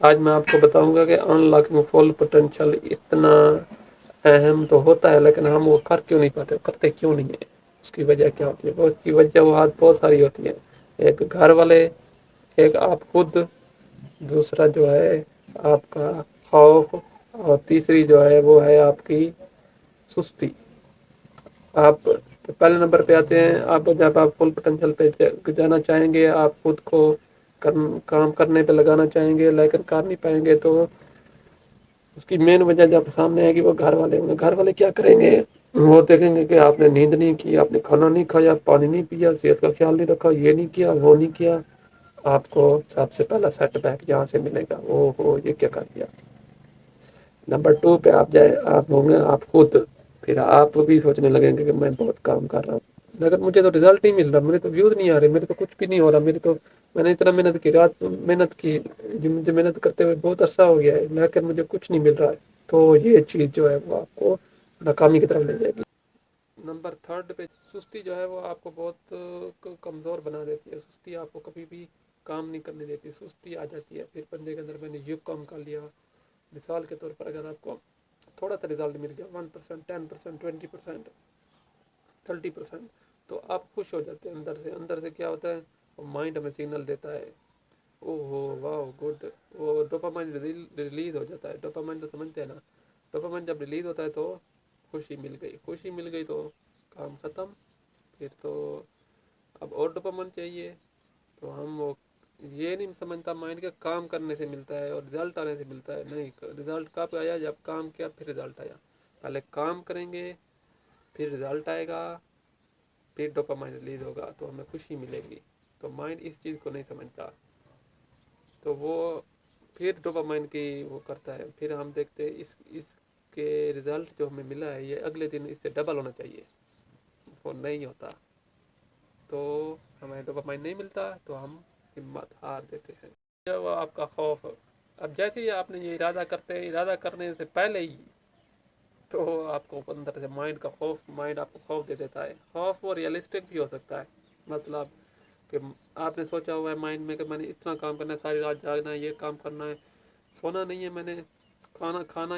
آج میں آپ کو بتاؤں گا کہ ان لاکنگ فل پوٹینشیل اتنا اہم تو ہوتا ہے، لیکن ہم وہ کر کیوں نہیں پاتے، کرتے کیوں نہیں ہیں، اس کی وجہ کیا ہوتی ہے؟ اس کی وجہ بہت ساری ہوتی ہیں. ایک گھر والے، ایک آپ خود، دوسرا جو ہے آپ کا خوف، اور تیسری جو ہے وہ ہے آپ کی سستی. آپ پہلے نمبر پہ آتے ہیں، آپ جب آپ فل پوٹینشیل پہ جانا چاہیں گے، آپ خود کو کام کرنے پہ لگانا چاہیں گے لیکن کر نہیں پائیں گے، تو اس کی مین وجہ جب سامنے آئے گی وہ گھر والے ہوں گے. گھر والے کیا کریں گے؟ وہ دیکھیں گے کہ آپ نے نیند نہیں کی، آپ نے کھانا نہیں کھایا، پانی نہیں پیا، صحت کا خیال نہیں رکھا، یہ نہیں کیا، وہ نہیں کیا. آپ کو سب سے پہلا سیٹ بیک یہاں سے ملے گا، یہ کیا کر دیا. نمبر 2 پہ آپ ہوں گے آپ خود. پھر آپ بھی سوچنے لگیں گے کہ میں بہت کام کر رہا ہوں لیکن مجھے تو رزلٹ نہیں مل رہا، میرے تو ویوز نہیں آ رہے، میرے تو کچھ بھی نہیں ہو رہا، میں نے اتنا محنت کی، رات محنت کی، مجھے محنت کرتے ہوئے بہت عرصہ ہو گیا ہے لیکن مجھے کچھ نہیں مل رہا ہے. تو یہ چیز جو ہے وہ آپ کو ناکامی کی طرف لے جائے گی. نمبر 3 پہ سستی جو ہے وہ آپ کو بہت کمزور بنا دیتی ہے. سستی آپ کو کبھی بھی کام نہیں کرنے دیتی، سستی آ جاتی ہے. پھر بندے کے اندر میں نے یہ کام کر لیا. مثال کے طور پر اگر آپ کو تھوڑا سا رزلٹ مل گیا 1%، 10%، 20%، 30%، تو آپ خوش ہو جاتے ہیں اندر سے کیا ہوتا ہے، مائنڈ ہمیں سگنل دیتا ہے، او ہو واو گڈ، وہ ڈوپامائن ریلیز ہو جاتا ہے. ڈوپامائن تو سمجھتے ہیں نا، ڈوپامائن جب ریلیز ہوتا ہے تو خوشی مل گئی تو کام ختم. پھر تو اب اور ڈوپامائن چاہیے، تو ہم وہ یہ نہیں سمجھتا مائنڈ کے کام کرنے سے ملتا ہے اور رزلٹ آنے سے ملتا ہے. نہیں، رزلٹ کب آیا؟ جب کام کیا پھر رزلٹ آیا. پہلے کام کریں گے پھر رزلٹ آئے گا، پھر ڈوپامائن ریلیز ہوگا تو ہمیں خوشی ملے گی. تو مائنڈ اس چیز کو نہیں سمجھتا، تو وہ پھر ڈوپامائن کی وہ کرتا ہے. پھر ہم دیکھتے ہیں اس کے رزلٹ جو ہمیں ملا ہے یہ اگلے دن اس سے ڈبل ہونا چاہیے، وہ نہیں ہوتا. تو ہمیں ڈوپامائن نہیں ملتا تو ہم ہمت ہار دیتے ہیں. وہ آپ کا خوف، اب جیسے ہی آپ نے یہ ارادہ کرنے سے پہلے ہی تو آپ کو اندر سے مائنڈ آپ کو خوف دے دیتا ہے. خوف وہ ریئلسٹک بھی ہو سکتا ہے، مطلب کہ آپ نے سوچا ہوا ہے مائنڈ میں کہ میں نے اتنا کام کرنا ہے، ساری رات جاگنا ہے، یہ کام کرنا ہے، سونا نہیں ہے، میں نے کھانا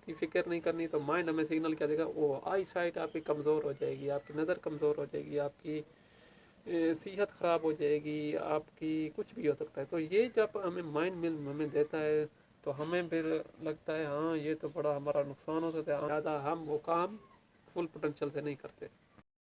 کی فکر نہیں کرنی. تو مائنڈ ہمیں سگنل کیا دے گا، وہ آئی سائٹ آپ کی کمزور ہو جائے گی، آپ کی نظر کمزور ہو جائے گی، آپ کی صحت خراب ہو جائے گی، آپ کی کچھ بھی ہو سکتا ہے. تو یہ جب ہمیں مائنڈ ہمیں دیتا ہے تو ہمیں پھر لگتا ہے ہاں یہ تو بڑا ہمارا نقصان ہو سکتا ہے، زیادہ ہم وہ کام فل پوٹینشیل سے نہیں کرتے.